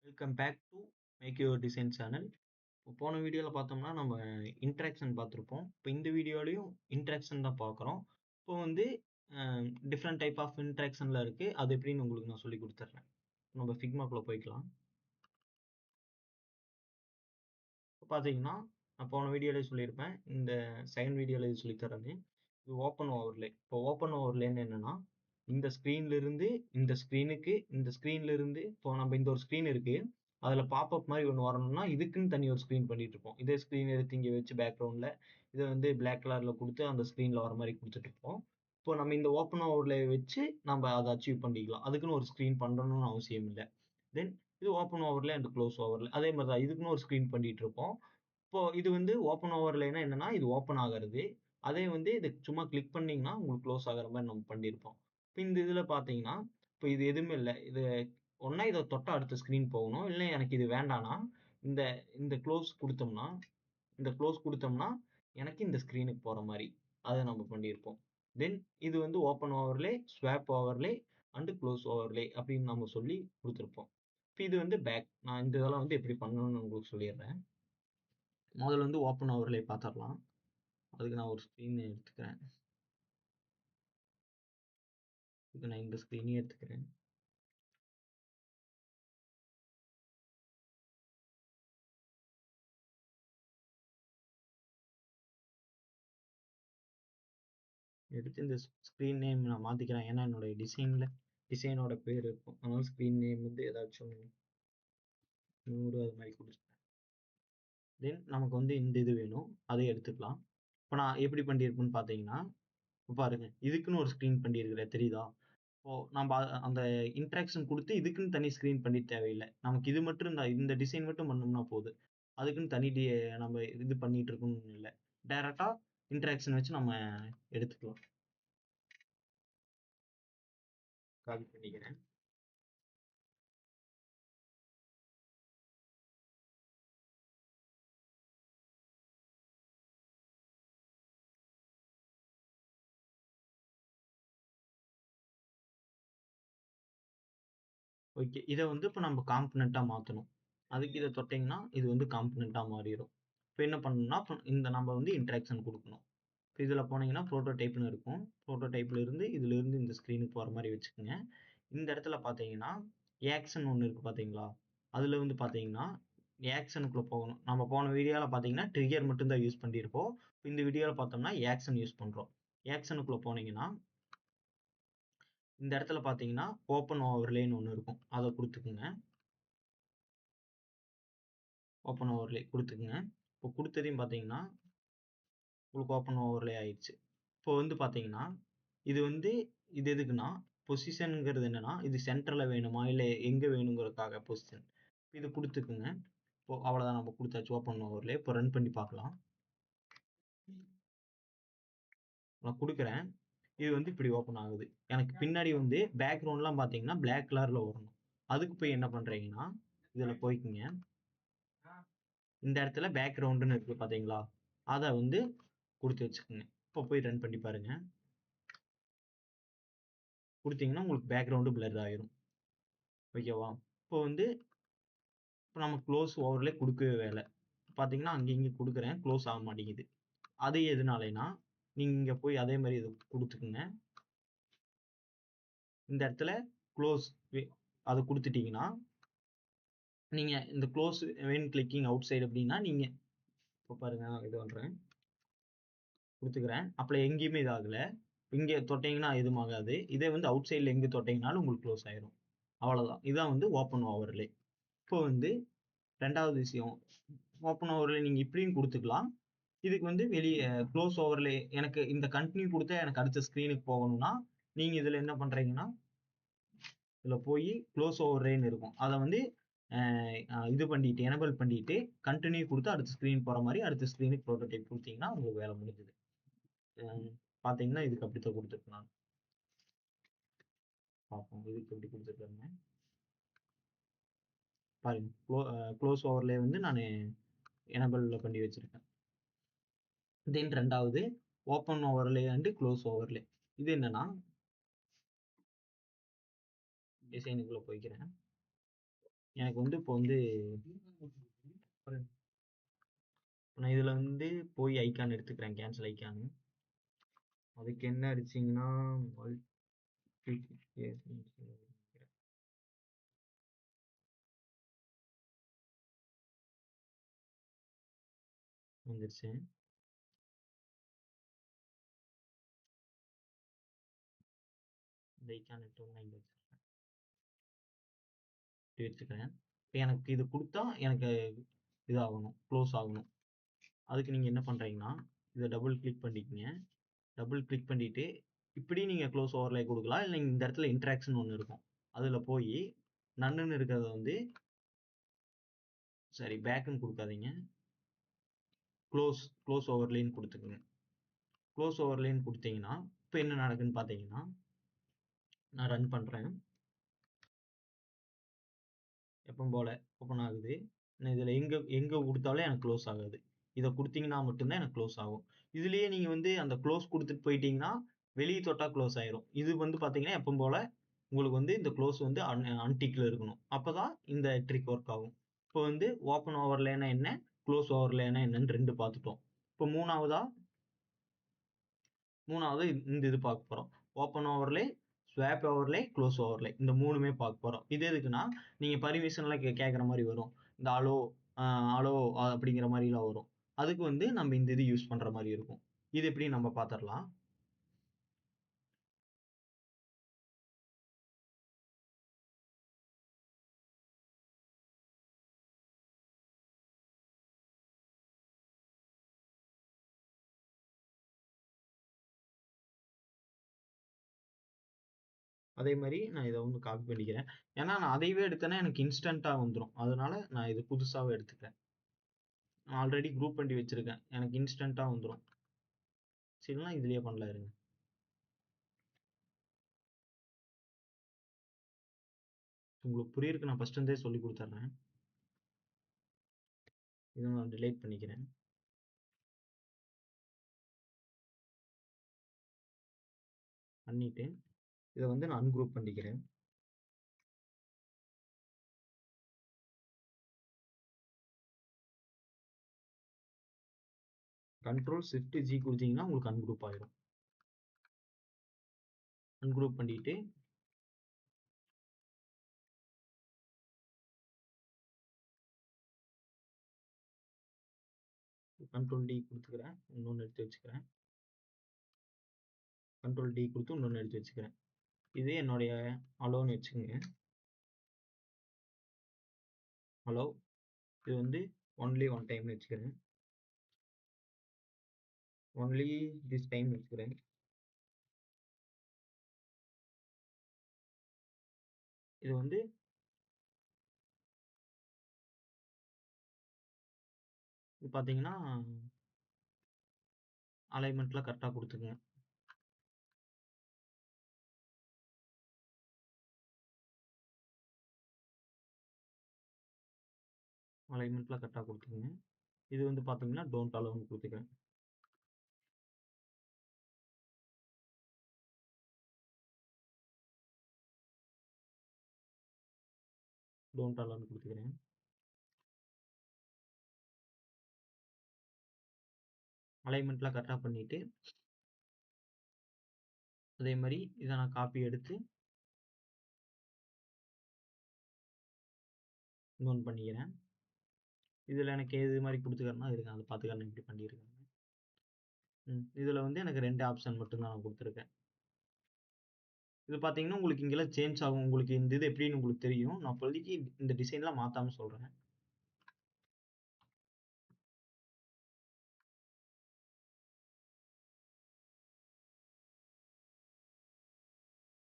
Welcome back to make your design channel. இப்போ போன வீடியோவில் பார்த்தோம்னா நம்ம இன்ட்ராக்ஷன் பார்த்துருப்போம். இப்போ இந்த வீடியோலையும் இன்ட்ராக்ஷன் தான் பார்க்குறோம். இப்போ வந்து டிஃப்ரெண்ட் டைப் ஆஃப் இன்ட்ராக்ஷனில் இருக்குது. அது எப்படின்னு உங்களுக்கு நான் சொல்லி கொடுத்துட்றேன். நம்ம ஃபிக்மாக்குள்ளே போய்க்கலாம். இப்போ பார்த்தீங்கன்னா நான் போன வீடியோலேயே சொல்லியிருப்பேன், இந்த செகண்ட் வீடியோவில் இது சொல்லித்தரேன்னு. இது ஓப்பன் ஓவர்லே. இப்போ ஓப்பன் ஓவர்லேன்னு என்னென்னா, இந்த ஸ்க்ரீன்லேருந்து இந்த ஸ்க்ரீனுக்கு, இந்த ஸ்க்ரீன்லேருந்து இப்போ நம்ம இந்த ஒரு ஸ்க்ரீன் இருக்குது, அதில் பாப்அப் மாதிரி ஒன்று வரணும்னா இதுக்குன்னு தனி ஒரு ஸ்க்ரீன் பண்ணிட்டு இருப்போம். இதே ஸ்க்ரீன் எடுத்து இங்கே வச்சு பேக்ரவுண்டில் இதை வந்து பிளாக் கலரில் கொடுத்து அந்த ஸ்க்ரீனில் வர மாதிரி கொடுத்துட்டு இருப்போம். இப்போ நம்ம இந்த ஓப்பன் ஓவர்லே வச்சு நம்ம அதை அச்சீவ் பண்ணிக்கலாம். அதுக்குன்னு ஒரு ஸ்க்ரீன் பண்ணுறணும்னு அவசியம் இல்லை. தென் இது open overlay and close overlay அதே மாதிரி தான் இதுக்குன்னு ஒரு ஸ்க்ரீன் பண்ணிட்டு இருப்போம். இப்போ இது வந்து ஓப்பன் ஓவர்லேனா என்னன்னா, இது ஓப்பன் ஆகிறது. அதே வந்து இது சும்மா கிளிக் பண்ணீங்கன்னா உங்களுக்கு க்ளோஸ் ஆகுற மாதிரி நம்ம பண்ணியிருப்போம். இப்போ இந்த இதில் பார்த்தீங்கன்னா, இப்போ இது எதுவுமே இல்லை. இது ஒன்றா இதை தொட்டா அடுத்த ஸ்க்ரீன் போகணும். இல்லை எனக்கு இது வேண்டாம்னா இந்த இந்த க்ளோஸ் கொடுத்தோம்னா இந்த க்ளோஸ் கொடுத்தோம்னா எனக்கு இந்த ஸ்க்ரீனுக்கு போகிற மாதிரி அதை நம்ம பண்ணியிருப்போம். தென் இது வந்து open overlay, swap overlay and close overlay அப்படின்னு நம்ம சொல்லி கொடுத்துருப்போம். இப்போ இது வந்து பேக். நான் இந்த இதெல்லாம் வந்து எப்படி பண்ணணும்னு உங்களுக்கு சொல்லிடுறேன். முதல்ல வந்து ஓப்பன் ஓவர்லே பார்த்துடலாம். அதுக்கு நான் ஒரு ஸ்க்ரீன் எடுத்துக்கிறேன். இது நான் இந்த ஸ்க்ரீனே எடுத்துக்கிறேன். எடுத்து இந்த ஸ்க்ரீன் நேம் நான் மாற்றிக்கிறேன். ஏன்னா என்னோட டிசைனோட பேர் இருக்கும். அதனால ஸ்க்ரீன் நேம் வந்து ஏதாச்சும் 100 அது மாதிரி கொடுத்துருக்கேன். தென் நமக்கு வந்து இந்த இது வேணும், அதை எடுத்துக்கலாம். இப்போ நான் எப்படி பண்ணியிருப்பேன்னு பார்த்தீங்கன்னா, இப்போ பாருங்க இதுக்குன்னு ஒரு ஸ்க்ரீன் பண்ணியிருக்கிறேன் தெரியுதா? இப்போ நம்ம அந்த இன்ட்ராக்ஷன் கொடுத்து இதுக்குன்னு தனி ஸ்க்ரீன் பண்ணி தேவையில்லை. நமக்கு இது மட்டும் இந்த டிசைன் மட்டும் பண்ணோம்னா போதும். அதுக்குன்னு தனி நம்ம இது பண்ணிட்டு இருக்கணும்னு இல்லை. டைரக்டா இன்ட்ராக்ஷன் வச்சு நம்ம எடுத்துக்கலாம். காப்பி பண்ணிக்கிறேன். ஓகே. இதை வந்து இப்போ நம்ம காம்பனண்டா மாற்றணும். அதுக்கு இதை தொட்டிங்கன்னா இது வந்து காம்பனண்டா மாறிடும். இப்போ என்ன பண்ணணும்னா இந்த நம்ம வந்து இன்ட்ராக்ஷன் கொடுக்கணும். இப்போ இதில் போனீங்கன்னா ப்ரோட்டோடைப்னு இருக்கும். ப்ரோட்டோடைப்ல இருந்து இதுல இருந்து இந்த ஸ்க்ரீனுக்கு போகிற மாதிரி வச்சுக்கோங்க. இந்த இடத்துல பார்த்தீங்கன்னா ஆக்ஷன் ஒன்று இருக்கு பார்த்தீங்களா? அதில் வந்து பார்த்தீங்கன்னா ஆக்ஷனுக்குள்ள போகணும். நம்ம போன வீடியோவில் பார்த்தீங்கன்னா ட்ரிகர் மட்டும்தான் யூஸ் பண்ணியிருப்போம். இந்த வீடியோவில் பார்த்தோம்னா ஆக்ஷன் யூஸ் பண்ணுறோம். ஆக்ஷனுக்குள்ள போனீங்கன்னா இந்த இடத்துல பார்த்தீங்கன்னா ஓப்பன் ஓவர்லேன்னு ஒன்று இருக்கும். அதை கொடுத்துக்குங்க. Open overlay கொடுத்துக்குங்க. இப்போ கொடுத்ததையும் பார்த்தீங்கன்னா உங்களுக்கு ஓப்பன் ஓவர்லே ஆயிடுச்சு. இப்போ வந்து பார்த்தீங்கன்னா இது வந்து இது எதுக்குன்னா பொசிஷனுங்கிறது என்னன்னா இது சென்டரில் வேணுமா இல்லை எங்கே வேணுங்கிறதுக்காக பொசிஷன் இது கொடுத்துக்குங்க. இப்போ அவ்வளோதான், நம்ம கொடுத்தாச்சு ஓப்பன் ஓவர்லே. இப்போ ரன் பண்ணி பார்க்கலாம். நான் கொடுக்குறேன். இது வந்து இப்படி ஓப்பன் ஆகுது. எனக்கு பின்னாடி வந்து பேக்ரவுண்ட்லாம் பார்த்தீங்கன்னா பிளாக் கலரில் வரணும். அதுக்கு போய் என்ன பண்ணுறீங்கன்னா இதில் போய்க்குங்க. இந்த இடத்துல பேக்ரவுண்டுன்னு இருக்கு பார்த்தீங்களா? அதை வந்து கொடுத்து வச்சுக்கோங்க. இப்போ போய் ரன் பண்ணி பாருங்க. கொடுத்தீங்கன்னா உங்களுக்கு பேக்ரவுண்டு பிளர் ஆயிரும். ஓகேவா? இப்போ வந்து இப்போ நம்ம க்ளோஸ் ஓவர்லே கொடுக்கவே வேலை. பார்த்தீங்கன்னா அங்கே இங்கே கொடுக்குறேன், க்ளோஸ் ஆக மாட்டேங்குது. அது எதுனாலனா நீங்கள் இங்கே போய் அதே மாதிரி இது கொடுத்துக்குங்க. இந்த இடத்துல க்ளோஸ் அது கொடுத்துட்டீங்கன்னா நீங்கள் இந்த close when clicking out side அப்படின்னா நீங்கள் இப்போ பாருங்க நான் இது பண்ணுறேன், கொடுத்துக்கிறேன். அப்போ எங்கேயுமே இது ஆகலை. இங்கே தொட்டிங்கன்னா எதுவும் ஆகாது. இதே வந்து அவுட் சைடில் எங்கே தொட்டிங்கனாலும் உங்களுக்கு க்ளோஸ் ஆயிரும். அவ்வளோதான். இதுதான் வந்து ஓப்பன் ஓவர்லே. இப்போ வந்து ரெண்டாவது விஷயம், ஓப்பன் ஓவர்லே நீங்கள் இப்படியும் கொடுத்துக்கலாம். இதுக்கு வந்து வெளியே க்ளோஸ் ஓவர்லே எனக்கு இந்த கண்டினியூ கொடுத்தா எனக்கு அடுத்த ஸ்க்ரீனுக்கு போகணும்னா நீங்கள் இதில் என்ன பண்ணுறீங்கன்னா இதில் போய் க்ளோஸ் ஓவர்லேன்னு இருக்கும். அதை வந்து இது பண்ணிட்டு எனபிள் பண்ணிட்டு கண்டினியூ கொடுத்து அடுத்த ஸ்க்ரீன் போகிற மாதிரி அடுத்த ஸ்க்ரீனுக்கு ப்ரோட்டோடைப் கொடுத்தீங்கன்னா உங்களுக்கு வேலை முடிஞ்சுது. பார்த்தீங்கன்னா இதுக்கு அப்படித்தான் கொடுத்துருக்கேன் நான். பார்ப்போம் இதுக்கு எப்படி கொடுத்துருக்கேன் பாருங்க. க்ளோஸ் ஓவர்லே வந்து நான் எனபிளில் பண்ணி வச்சிருக்கேன். தென் ரெண்டாவது open overlay and close overlay. இது என்னன்னா டிசைனுக்குள்ள போய்க்கிறேன். எனக்கு வந்து இப்போ வந்து நான் இதுல வந்து போய் ஐகான் எடுத்துக்கிறேன், கேன்சல் ஐகான். அதுக்கு என்ன அடிச்சீங்கன்னா multiplication வந்துருச்சு. இந்த ஐகான் எடுத்து நான் இங்க வச்சுக்கிறேன். இப்போ எனக்கு இது கொடுத்தா எனக்கு இதாகணும், க்ளோஸ் ஆகணும். அதுக்கு நீங்க என்ன பண்றீங்கன்னா, இதை டபுள் கிளிக் பண்ணிக்கங்க. டபுள் கிளிக் பண்ணிட்டு இப்படி நீங்க க்ளோஸ் ஓவர்லே கொடுக்கலாம். இல்லை இந்த இடத்துல இன்ட்ராக்ஷன் ஒன்று இருக்கும், அதுல போய் நன்னுன்னு இருக்கிறத வந்து சரி பேக்குன்னு கொடுக்காதீங்க, க்ளோஸ் ஓவர்லேன்னு கொடுத்துக்குங்க. க்ளோஸ் ஓவர்லேன்னு கொடுத்தீங்கன்னா இப்போ என்ன நடக்குன்னு பார்த்தீங்கன்னா, நான் ரன் பண்றேன். எப்பவும் போல ஓப்பன் ஆகுது. நான் இதுல எங்க எங்க கொடுத்தாலும் எனக்கு க்ளோஸ் ஆகாது. இதை கொடுத்தீங்கன்னா மட்டும்தான் எனக்கு க்ளோஸ் ஆகும். இதுலயே நீங்க வந்து அந்த க்ளோஸ் கொடுத்துட்டு போயிட்டீங்கன்னா வெளியே தொட்டா க்ளோஸ் ஆயிரும். இது வந்து பாத்தீங்கன்னா எப்பவும் போல உங்களுக்கு வந்து இந்த க்ளோஸ் வந்து அன்டிக்ல இருக்கணும். அப்பதான் இந்த ட்ரிக் ஒர்க் ஆகும். இப்போ வந்து ஓப்பன் ஓவர்லேனா என்ன, க்ளோஸ் ஓவர்லேனா என்னன்னு ரெண்டு பார்த்துட்டோம். இப்போ மூணாவது இந்த இது பார்க்க போறோம். Open overlay, swap overlay, close overlay, இந்த மூணுமே பார்க்க போறோம். இது எதுக்குன்னா நீங்க பர்மிஷன்லாம் கேட்குற மாதிரி வரும். இந்த அலோ அப்படிங்கிற மாதிரிலாம் வரும். அதுக்கு வந்து நம்ம இந்த இது யூஸ் பண்ற மாதிரி இருக்கும். இது எப்படி நம்ம பார்த்துடலாம். அதே மாதிரி நான் இதை வந்து காப்பி பண்ணிக்கிறேன். ஏன்னா நான் அதையவே எடுத்தேன்னா எனக்கு இன்ஸ்டன்ட்டா வந்துடும். அதனால நான் இது புதுசாவே எடுத்துக்கிறேன். நான் ஆல்ரெடி குரூப் பண்ணி வச்சிருக்கேன், எனக்கு இன்ஸ்டன்ட்டா வந்துடும். சரிங்களா, இதுலயே பண்ணலாம் இருங்க. உங்களுக்கு புரியுறதுக்கு நான் ஃபர்ஸ்ட் இருந்தே சொல்லி கொடுத்துட்றேன். இதை நான் டிலீட் பண்ணிக்கிறேன். பண்ணிட்டு இதை வந்து நான் அன்குரூப் பண்ணிக்கிறேன். கண்ட்ரோல் ஷிஃப்ட் ஜி கொடுத்தீங்கன்னா உங்களுக்கு அன்குரூப் ஆயிடும். அன்குரூப் பண்ணிட்டு கண்ட்ரோல் டி கொடுத்துக்கிறேன், இன்னொன்று எடுத்து வச்சுக்கிறேன். கண்ட்ரோல் டி கொடுத்து இன்னொன்று எடுத்து வச்சுக்கிறேன். இது என்னுடைய அலோன்னு வச்சுக்கோங்க. அலோ, இது வந்து ஒன்லி ஒன் டைம் வச்சுக்கிறேன். ஒன்லி திஸ் டைம் வச்சுக்கிறேன். இது வந்து இது பார்த்தீங்கன்னா அலைன்மெண்ட்ல கரெக்டாக கொடுத்துக்குங்க. அலைன்மெண்ட்ல கரெக்டாக கொடுத்துக்குங்க. இது வந்து பார்த்தீங்கன்னா டோன்ட் அலோன்னு கொடுத்துக்கிறேன். டோன்ட் அலோன்னு கொடுத்துக்கிறேன். அலைன்மெண்ட்லாம் கரெக்டாக பண்ணிட்டு அதே மாதிரி இதை நான் காப்பி எடுத்து இன்னொன்று பண்ணிக்கிறேன். இதில் எனக்கு எது மாதிரி கொடுத்துக்கிறேன்னா இருக்கேன், அதை பார்த்துக்கலாம் இப்படி பண்ணியிருக்கேன். இதில் வந்து எனக்கு 2 ஆப்ஷன் மட்டும்தான் நான் கொடுத்துருக்கேன். இது பார்த்தீங்கன்னா உங்களுக்கு இங்கெல்லாம் சேஞ்ச் ஆகும். உங்களுக்கு இந்த இது எப்படின்னு உங்களுக்கு தெரியும். நான் இப்போதைக்கு இந்த டிசைன்லாம் மாற்றாம சொல்கிறேன்.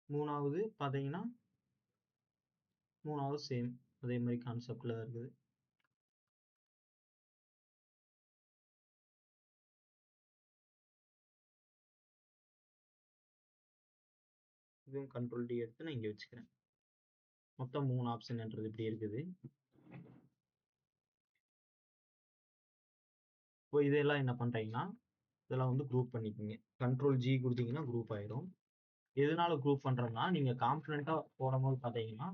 மூணாவது பார்த்தீங்கன்னா மூணாவது சேம் அதே மாதிரி கான்செப்டில் தான் இருக்குது. இதுவும் கண்ட்ரோல் டி எடுத்து நான் இங்கே வச்சுக்கிறேன். மொத்தம் 3 ஆப்ஷன்ன்றது இப்படி இருக்குது. இப்போ இதெல்லாம் என்ன பண்ணுறீங்கன்னா இதெல்லாம் வந்து குரூப் பண்ணிக்கோங்க. கண்ட்ரோல் ஜி கொடுத்தீங்கன்னா குரூப் ஆயிரும். எதனால குரூப் பண்ணுறோம்னா நீங்கள் கான்ஃபிடென்ட்டாக போடும்போது பார்த்தீங்கன்னா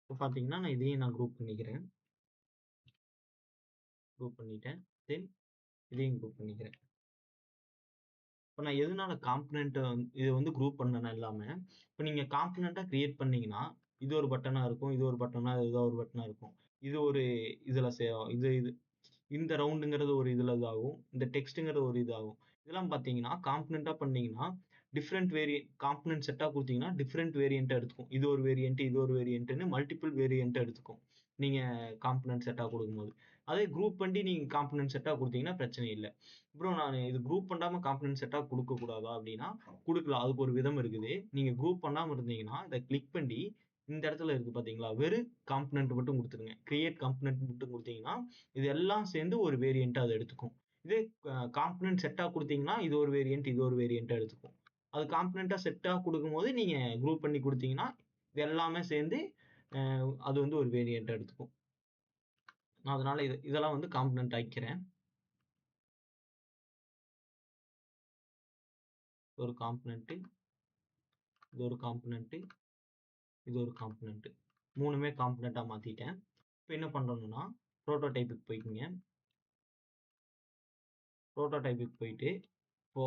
இப்போ பார்த்தீங்கன்னா, நான் இதையும் நான் குரூப் பண்ணிக்கிறேன். குரூப் பண்ணிட்டேன். தென் இதையும் குரூப் பண்ணிக்கிறேன். இப்ப நான் எதனால காம்போனன்ட் இது வந்து குரூப் பண்ணேன் எல்லாம, இப்ப நீங்க காம்போனன்ட்டா கிரியேட் பண்ணீங்கன்னா, இது ஒரு பட்டனா இருக்கும். இது ஒரு பட்டனா, ஏதோ ஒரு பட்டனா இருக்கும். இது ஒரு இதுல இது இது இந்த ரவுண்டுங்கிறது ஒரு இதுல இதாகும். இந்த டெக்ஸ்ட்ங்கிறது ஒரு இதாகும். இதெல்லாம் பார்த்தீங்கன்னா, காம்போனன்ட்டா பண்ணீங்கன்னா, டிஃபரெண்ட் காம்போனன்ட் செட்டா குடுத்தீங்கன்னா, டிஃபரெண்ட் வேரியன்ட்டா எடுத்துக்கும். இது ஒரு வேரியன்ட், இது ஒரு வேரியன்ட்ன்னு மல்டிபிள் வேரியன்ட்டா எடுத்துக்கும். நீங்க காம்போனன்ட் செட்டா குடுக்கும்போது. அதே குரூப் பண்ணி நீங்க காம்போனன்ட் செட்டா குடுத்தீங்கன்னா பிரச்சனை இல்ல. ப்ரோ நானு இது குரூப் பண்ணாம காம்போனன்ட் செட்டா குடுக்கக் கூடாதா அப்டின்னா, குடுக்கலாம். அதுக்கு ஒரு விதம் இருக்குது. நீங்க குரூப் பண்ணாம இருந்தீங்கன்னா, இத கிளிக் பண்ணி இந்த இடத்துல இருக்கு பார்த்தீங்களா? வெறும் காம்போனன்ட் மட்டும் குடுத்துருங்க. கிரியேட் காம்போனன்ட் மட்டும் குடுத்தீங்கன்னா, இது எல்லாம் சேர்ந்து ஒரு வேரியன்ட்டா அது எடுத்துக்கும். இதே காம்போனன்ட் செட்டா குடுத்தீங்கன்னா, இது ஒரு வேரியன்ட், இது ஒரு வேரியன்ட்டா எடுத்துக்கும். அது காம்போனன்ட்டா செட்டா குடுக்கும்போது, நீங்க குரூப் பண்ணி குடுத்தீங்கன்னா, இது எல்லாமே சேர்ந்து அ அது வந்து ஒரு வேரியன்ட்டா எடுத்துக்கும். நான் அதனால இதெல்லாம் வந்து காம்போனன்ட் ஆக்கிக்கிறேன். ஒரு காம்போனன்ட், இது ஒரு காம்போனன்ட், இது ஒரு காம்போனன்ட். 3மே காம்போனன்ட்டா மாத்திட்டேன். இப்ப என்ன பண்றோம்னா, புரோட்டோடைப்க்கு போய்க்கங்க. புரோட்டோடைப்க்கு போயிட்டு, இப்போ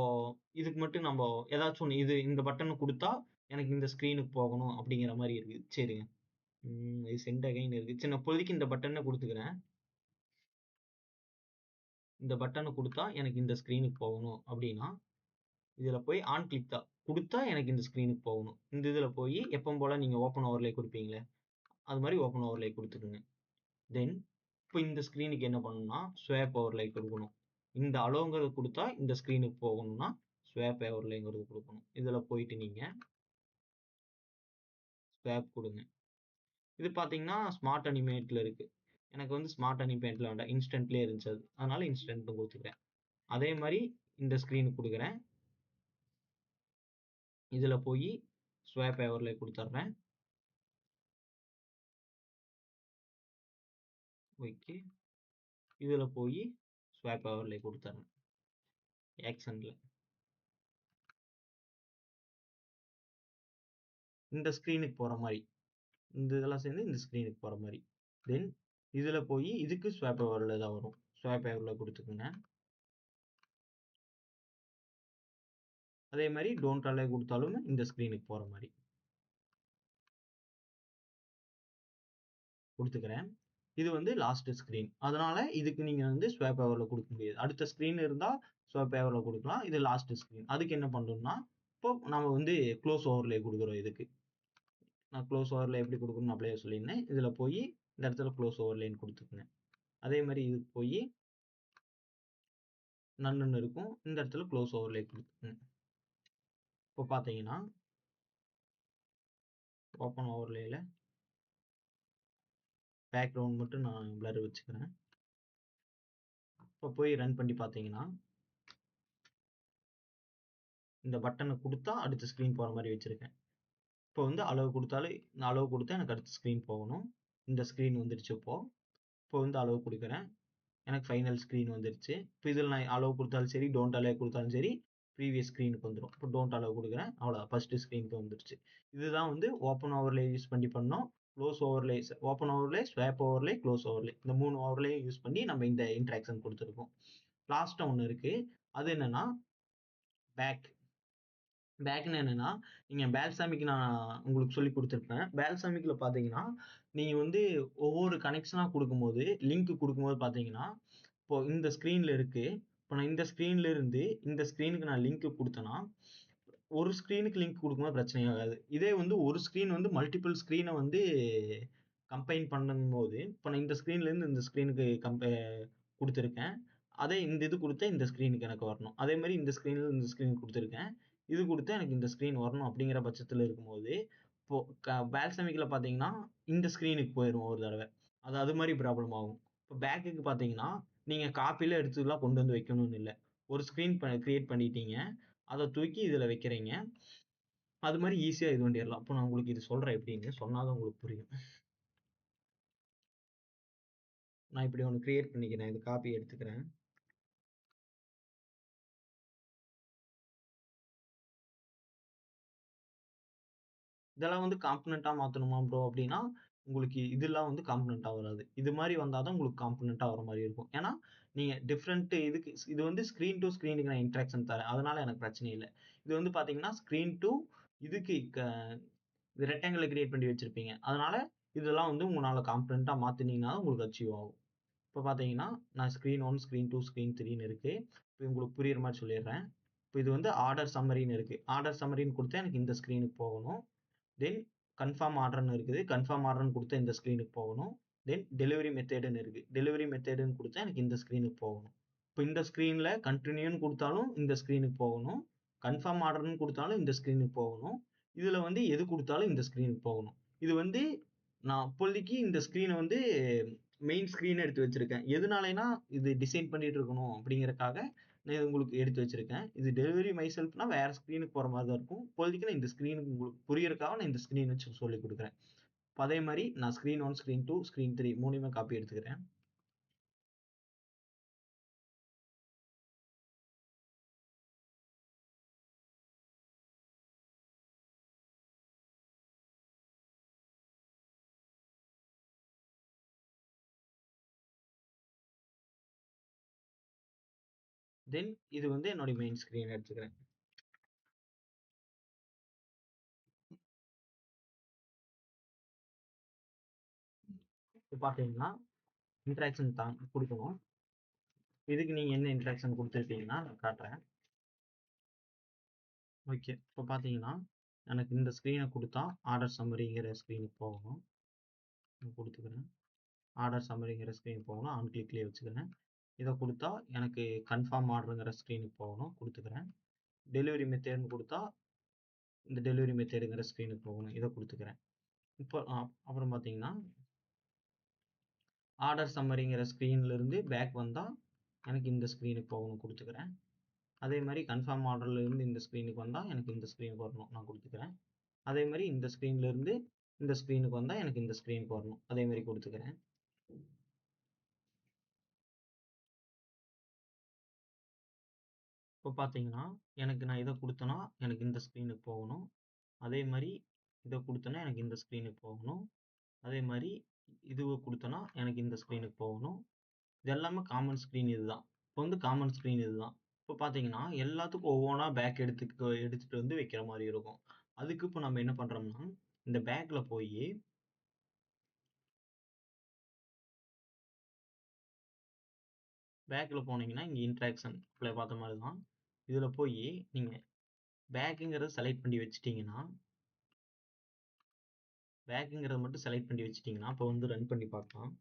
இதுக்கு மட்டும் நம்ப ஏதாச்சும் ஒண்ணு இந்த பட்டன் குடுத்தா, எனக்கு இந்த ஸ்க்ரீனுக்கு போகணும் அப்படிங்கிற மாரி இருக்கு. சரிங்க. இது சென்ட் அகைன் இருக்கு. சரி நான் இப்போதைக்கு இந்த பட்டன குடுத்துக்கிறேன். இந்த பட்டன குடுத்தா எனக்கு இந்த ஸ்க்ரீனுக்கு போகணும் அப்படின்னா, இதுல போய் ஆன் கிளிக் தான். குடுத்தா எனக்கு இந்த ஸ்க்ரீனுக்கு போகணும். இந்த இதுல போயி எப்பவும் போல நீங்க ஓப்பன் ஓவர்லே குடுப்பீங்களே, அது மாரி ஓப்பன் ஓவர்லே குடுத்துக்கங்க. தென் இப்ப இந்த ஸ்க்ரீனுக்கு என்ன பண்ணணும்னா, ஸ்வாப் ஓவர்லே குடுக்கணும். இந்த அலோங்கிறத குடுத்தா இந்த ஸ்க்ரீனுக்கு போகணும்னா, ஸ்வாப் ஓவர்லேங்கிறது குடுக்கணும். இதுல போயிட்டு நீங்க ஸ்வாப் குடுங்க. இது பார்த்தீங்கன்னா, ஸ்மார்ட் அனிமேட்ல இருக்கு. எனக்கு வந்து ஸ்மார்ட் அனிமேட்ல வேண்டாம். இன்ஸ்டன்ட்லயே இருந்துச்சு அது. அதனால இன்ஸ்டன்ட்ன்னு குடுத்துக்கிறேன். அதே மாரி இந்த ஸ்க்ரீனுக்கு குடுக்குறேன். இதுல போயி ஸ்வாப் ஓவர்லே குடுத்துர்றேன். ஓகே. இதுல போயி ஸ்வாப் ஓவர்லே குடுத்துர்றேன். ஆக்ஷன்ல. இந்த ஸ்க்ரீனுக்கு போற மாரி. இந்த இதெல்லாம் சேர்ந்து இந்த ஸ்க்ரீனுக்கு போற மாரி. தென் இதுல போயி இதுக்கு ஸ்வாப் ஓவர்ல தான் வரும். ஸ்வாப் ஓவர்ல குடுத்துக்கங்க. அதே மாரி டோன்ட் அலோ குடுத்தாலும் இந்த ஸ்க்ரீனுக்கு போற மாரி குடுத்துக்கிறேன். இது வந்து லாஸ்ட் ஸ்க்ரீன். அதனால இதுக்கு நீங்க வந்து ஸ்வாப் ஓவர்ல குடுக்க முடியாது. அடுத்த ஸ்க்ரீன் இருந்தா ஸ்வாப் ஓவர்ல குடுக்கலாம். இது லாஸ்ட் ஸ்க்ரீன். அதுக்கு என்ன பண்ணணும்னா, இப்போ நம்ம வந்து குளோஸ் ஓவர்லே குடுக்குறோம் இதுக்கு. நான் குளோஸ் ஓவர்லே எப்படி குடுக்கணும்னு அப்படியே சொல்லியிருந்தேன். இதுல போயி இந்த இடத்துல குளோஸ் ஓவர்லேன்னு குடுத்துக்கங்க. அதே மாரி இதுக்கு போயி நன்னுன்னு இருக்கும். இந்த இடத்துல குளோஸ் ஓவர்லே குடுத்துக்கங்க. இப்போ பார்த்தீங்கன்னா, ஓப்பன் ஓவர்லேல பேக்கிரவுண்ட் மட்டும் நான் பிளர் வச்சுக்கிறேன். இப்போ போய் ரன் பண்ணி பார்த்தீங்கன்னா, இந்த பட்டன குடுத்தா அடுத்த ஸ்க்ரீன் போற மாரி வச்சிருக்கேன். இப்போ வந்து அளவு குடுத்தாலே நான் அளவு குடுத்தா எனக்கு அடுத்த ஸ்க்ரீன் போகணும். இந்த ஸ்க்ரீன் வந்துருச்சு இப்போ. இப்போ வந்து அளவு குடுக்குறேன். எனக்கு ஃபைனல் ஸ்க்ரீன் வந்துருச்சு. இப்போ இதில நான் அளவு குடுத்தாலும் சரி, டோன்ட் அலோ குடுத்தாலும் சரி, ப்ரீவியஸ் ஸ்க்ரீனுக்கு வந்துரும். இப்போ டோன்ட் அலோ குடுக்குறேன். அவ்வளோதான் ஃபர்ஸ்ட் ஸ்க்ரீனுக்கு வந்துருச்சு. இதுதான் வந்து ஓப்பன் ஓவர்லே யூஸ் பண்ணி பண்ணோம். Close overlay open overlay, swap overlay, close overlay. இந்த 3 ஓவர்லேயும் யூஸ் பண்ணி நம்ம இந்த இன்டராக்ஷன் குடுத்துருக்கோம். லாஸ்ட்டா ஒண்ணு இருக்கு. அது என்னன்னா, பேக். பேக்ன்னா என்னன்னா, நீங்க பால்சாமிக் நான் உங்களுக்கு சொல்லிக் குடுத்திருப்பேன். பால்சாமிக்ல பார்த்தீங்கன்னா, நீங்க வந்து ஒவ்வொரு கனெக்ஷனா குடுக்கும்போது, லிங்க் குடுக்கும்போது பார்த்தீங்கன்னா, இப்போ இந்த ஸ்க்ரீன்ல இருக்கு. இப்போ நான் இந்த ஸ்க்ரீன்ல இருந்து இந்த ஸ்க்ரீனுக்கு நான் லிங்க் குடுத்தேன்னா, ஒரு ஸ்க்ரீனுக்கு லிங்க் குடுக்கும்போது பிரச்சனை ஆகாது. இதே வந்து ஒரு ஸ்க்ரீன் வந்து மல்டிபிள் ஸ்க்ரீன வந்து கம்பைன் பண்ணும்போது, இப்ப நான் இந்த ஸ்க்ரீன்ல இருந்து இந்த ஸ்க்ரீனுக்கு குடுத்திருக்கேன். அதே இந்த இது குடுத்தா இந்த ஸ்க்ரீனுக்கு எனக்கு வரணும். அதே மாரி இந்த ஸ்க்ரீன்ல இருந்து இந்த ஸ்க்ரீனுக்கு குடுத்திருக்கேன். இது குடுத்தா எனக்கு இந்த ஸ்க்ரீன் வரணும் அப்படிங்கிற பட்சத்துல இருக்கும்போது, இப்போ பால்சமிக்ல பார்த்தீங்கன்னா, இந்த ஸ்க்ரீனுக்கு போயிரும் ஒரு தடவ. அது மாரி ப்ராப்ளம் ஆகும். இப்போ பேக்குக்கு பார்த்தீங்கன்னா, நீங்க காப்பில எடுத்துலாம் கொண்டு வந்து வைக்கணும்னு இல்ல. ஒரு ஸ்க்ரீன் கிரியேட் பண்ணிட்டீங்க. அத தூக்கி இதுல வைக்கிறீங்க. அது மாரி ஈஸியா இது பண்ணிறலாம். இப்போ நான் உங்களுக்கு இது சொல்றேன் எப்படின்னு. சொன்னா தான் உங்களுக்கு புரியும். நான் இப்படி ஒண்ணு கிரியேட் பண்ணிக்கிறேன். இது காப்பி எடுத்துக்கிறேன். இதெல்லாம் வந்து காம்போனன்ட்டா மாத்தணுமா ப்ரோ அப்படின்னா, உங்களுக்கு இதெல்லாம் வந்து காம்போனன்ட்டா வராது. இது மாரி வந்தா தான் உங்களுக்கு காம்போனன்ட்டா வர மாரி இருக்கும். ஏன்னா, நீங்க டிஃபரண்ட் இதுக்கு இது வந்து ஸ்க்ரீன் டூ ஸ்க்ரீனுக்கு நான் இன்டராக்ஷன் தரேன். அதனால எனக்கு பிரச்சனை இல்ல. இது வந்து பார்த்தீங்கன்னா, ஸ்க்ரீன் டூ இதுக்கு இது ரெக்டாங்கிள்ல கிரியேட் பண்ணி வச்சிருப்பீங்க. அதனால இதெல்லாம் வந்து உங்கனால காம்போனன்ட்டா மாத்துனீங்கன்னா தான் உங்களுக்கு அச்சீவ் ஆகும். இப்ப பார்த்தீங்கன்னா, நான் ஸ்க்ரீன் 1, ஸ்க்ரீன் 2, ஸ்க்ரீன் 3ன்னு இருக்கு. இப்ப உங்களுக்கு புரியிற மாரி சொல்லிர்றேன். இப்ப இது வந்து ஆர்டர் சம்மரின்னு இருக்கு. ஆர்டர் சம்மரின்னு குடுத்தா எனக்கு இந்த ஸ்க்ரீனுக்கு போகணும். தென் கன்ஃபார்ம் ஆர்டர்ன்னு இருக்குது. கன்ஃபார்ம் ஆர்டர்ன்னு குடுத்தா இந்த ஸ்க்ரீனுக்கு போகணும். தென் டெலிவரி மெத்தேடுன்னு இருக்கு. டெலிவரி மெத்தேடுன்னு குடுத்தா எனக்கு இந்த ஸ்க்ரீனுக்கு போகணும். இப்ப இந்த ஸ்க்ரீன்ல கன்டின்யூன்னு குடுத்தாலும் இந்த ஸ்க்ரீனுக்கு போகணும். கன்ஃபார்ம் ஆர்டர்ன்னு குடுத்தாலும் இந்த ஸ்க்ரீனுக்கு போகணும். இதுல வந்து எது குடுத்தாலும் இந்த ஸ்க்ரீனுக்கு போகணும். இது வந்து நான் அப்போதைக்கு இந்த ஸ்க்ரீன வந்து மெயின் ஸ்க்ரீன் எடுத்து வச்சிருக்கேன். எதுனாலனா, இது டிசைன் பண்ணிட்டு இருக்கணும் அப்படிங்கிறக்காக நான் இத உங்களுக்கு எடுத்து வச்சிருக்கேன். இது டெலிவரி மை செல்ஃப்னா வேற ஸ்க்ரீனுக்கு போற மாரி தான் இருக்கும். இப்போதைக்கு நான் இந்த ஸ்க்ரீனுக்கு உங்களுக்கு புரியறக்காக நான் இந்த ஸ்க்ரீன் வச்சு சொல்லிக் குடுக்குறேன். இப்ப அதே மாரி நான் ஸ்க்ரீன் 1, ஸ்க்ரீன் 2, ஸ்க்ரீன் 3 3யுமே காப்பி எடுத்துக்கிறேன். தென் இது வந்து என்னுடைய மெயின் ஸ்க்ரீன் எடுத்துக்கிறேன். இப்ப பார்த்தீங்கன்னா, இன்டராக்ஷன் குடுக்கணும். இதுக்கு நீங்க என்ன இன்டராக்ஷன் குடுத்துருக்கீங்கன்னா, நான் காட்டுறேன். ஓகே. இப்ப பார்த்தீங்கன்னா, எனக்கு இந்த ஸ்க்ரீன குடுத்தா ஆர்டர் சம்மரிங்கிற ஸ்க்ரீனுக்கு போகணும். நான் குடுத்துக்கிறேன். ஆர்டர் சம்மரிங்கிற ஸ்க்ரீன் போகணும். ஆன் கிளிக்லயே வச்சுக்கிறேன். இத குடுத்தா எனக்கு கன்ஃபார்ம் ஆர்டர்ங்கிற ஸ்க்ரீனுக்கு போகணும். குடுத்துக்கிறேன். டெலிவரி மெத்தேட்ன்னு குடுத்தா, இந்த டெலிவரி மெத்தேடுங்கிற ஸ்க்ரீனுக்கு போகணும். இத குடுத்துக்கிறேன். இப்போ அப்புறம் பார்த்தீங்கன்னா, ஆர்டர் சம்மரிங்கிற ஸ்க்ரீன்ல இருந்து பேக் வந்தா, எனக்கு இந்த ஸ்க்ரீனுக்கு போகணும். குடுத்துக்கிறேன். அதே மாரி கன்ஃபார்ம் ஆர்டர்ல இருந்து இந்த ஸ்க்ரீனுக்கு வந்தா, எனக்கு இந்த ஸ்க்ரீனுக்கு வரணும். நான் குடுத்துக்கிறேன். அதே மாரி இந்த ஸ்க்ரீன்ல இருந்து இந்த ஸ்க்ரீனுக்கு வந்தா, எனக்கு இந்த ஸ்க்ரீனுக்கு வரணும். அதே மாரி குடுத்துக்கிறேன். இப்போ பார்த்தீங்கன்னா, எனக்கு நான் இத குடுத்தேன்னா, எனக்கு இந்த ஸ்க்ரீனுக்கு போகணும். அதே மாரி இத குடுத்தேன்னா, எனக்கு இந்த ஸ்க்ரீனுக்கு போகணும். அதே மாரி இதுவ குடுத்தேன்னா, எனக்கு இந்த ஸ்க்ரீனுக்கு போகணும். இது எல்லாமே காமன் ஸ்க்ரீன் இதுதான். இப்போ வந்து காமன் ஸ்க்ரீன் இதுதான். இப்போ பார்த்தீங்கன்னா, எல்லாத்துக்கும் ஒவ்வொன்னா பேக் எடுத்துட்டு வந்து வைக்கிற மாரி இருக்கும். அதுக்கு இப்போ நம்ம என்ன பண்றோம்னா, இந்த பேக்ல போயி பேக்ல போனீங்கன்னா, இங்க இன்டராக்ஷன்ல பார்த்த மாரி தான். இதுல போயி நீங்க பேக்குங்கிறத செலக்ட் பண்ணி வச்சுட்டீங்கன்னா, பேக்குங்கிறத மட்டும் செலக்ட் பண்ணி வச்சுட்டீங்கன்னா, அப்போ வந்து ரன் பண்ணி பார்க்கலாம்.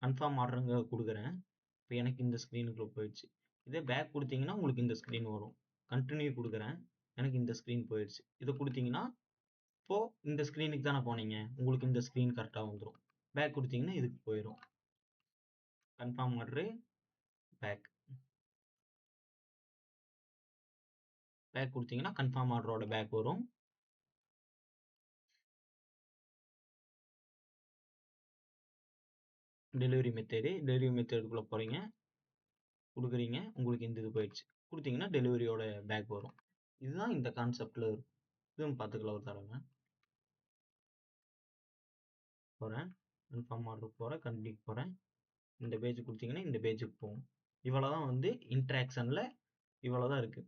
கன்ஃபார்ம் ஆர்டர்ங்கிறத குடுக்குறேன். இப்ப எனக்கு இந்த ஸ்க்ரீனுக்குள்ள போயிடுச்சு. இதே பேக் குடுத்தீங்கன்னா, உங்களுக்கு இந்த ஸ்க்ரீன் வரும். கன்டின்யூ குடுக்குறேன். எனக்கு இந்த ஸ்க்ரீன் போயிடுச்சு. இத குடுத்தீங்கன்னா, இப்போ இந்த ஸ்க்ரீனுக்கு தானே போனீங்க. உங்களுக்கு இந்த ஸ்க்ரீன் கரெக்ட்டா வந்துரும். பேக் குடுத்தீங்கன்னா, இதுக்கு போயிரும். Confirm order, back. பேக் குடுத்தீங்கன்னா, கன்ஃபார்ம் ஆர்டரோட பேக் வரும். டெலிவரி மெத்தேடுக்குள்ள போறீங்க. குடுக்குறீங்க. உங்களுக்கு இந்த இது போயிடுச்சு. குடுத்தீங்கன்னா, டெலிவரியோட பேக் வரும். இதுதான் இந்த கான்செப்ட்ல இருக்கும். இதுவும் பார்த்துக்கலாம் ஒரு தடவ. போறேன். கன்ஃபார்ம் ஆர்டர் போறேன். கன்டின்யூ போறேன். இந்த பேஜ் குடுத்தீங்கன்னா, இந்த பேஜுக்கு போகும். இவ்வளவுதான் வந்து இன்டராக்ஷன்ல இவ்வளவுதான் இருக்கு.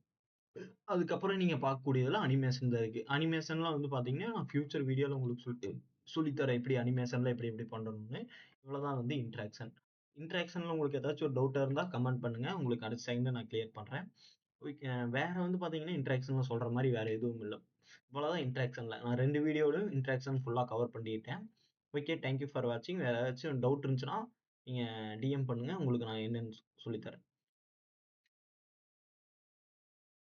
அதுக்கப்புறம் நீங்க பார்க்கக்கூடியதுல அனிமேஷன் தான் இருக்கு. அனிமேஷன்லாம் வந்து பார்த்தீங்கன்னா, நான் ஃபியூச்சர் வீடியோல உங்களுக்கு சொல்லித் தரேன். எப்படி அனிமேஷன்ல எப்படி எப்படி பண்ணணும்னு. இவ்வளவுதான் வந்து இன்டராக்ஷன். இன்டராக்ஷன்ல உங்களுக்கு ஏதாச்சும் ஒரு டவுட்டா இருந்தா கமெண்ட் பண்ணுங்க. உங்களுக்கு அடுத்த செகண்ட்ல நான் கிளியர் பண்றேன். ஓகே. வேற வந்து பார்த்தீங்கன்னா, இன்டராக்ஷன்ல சொல்ற மாரி வேற எதுவும் இல்ல. இவ்வளவுதான் இன்டராக்ஷன்ல. நான் 2 வீடியோலயும் இன்டராக்ஷன் ஃபுல்லா கவர் பண்ணிட்டேன். ஓகே. தேங்க் யூ ஃபார் வாட்சிங். வேற ஏதாச்சும் டவுட் இருந்துச்சுன்னா, நீங்க டிஎம் பண்ணுங்க. உங்களுக்கு நான் என்னன்னு சொல்லித் தரேன்.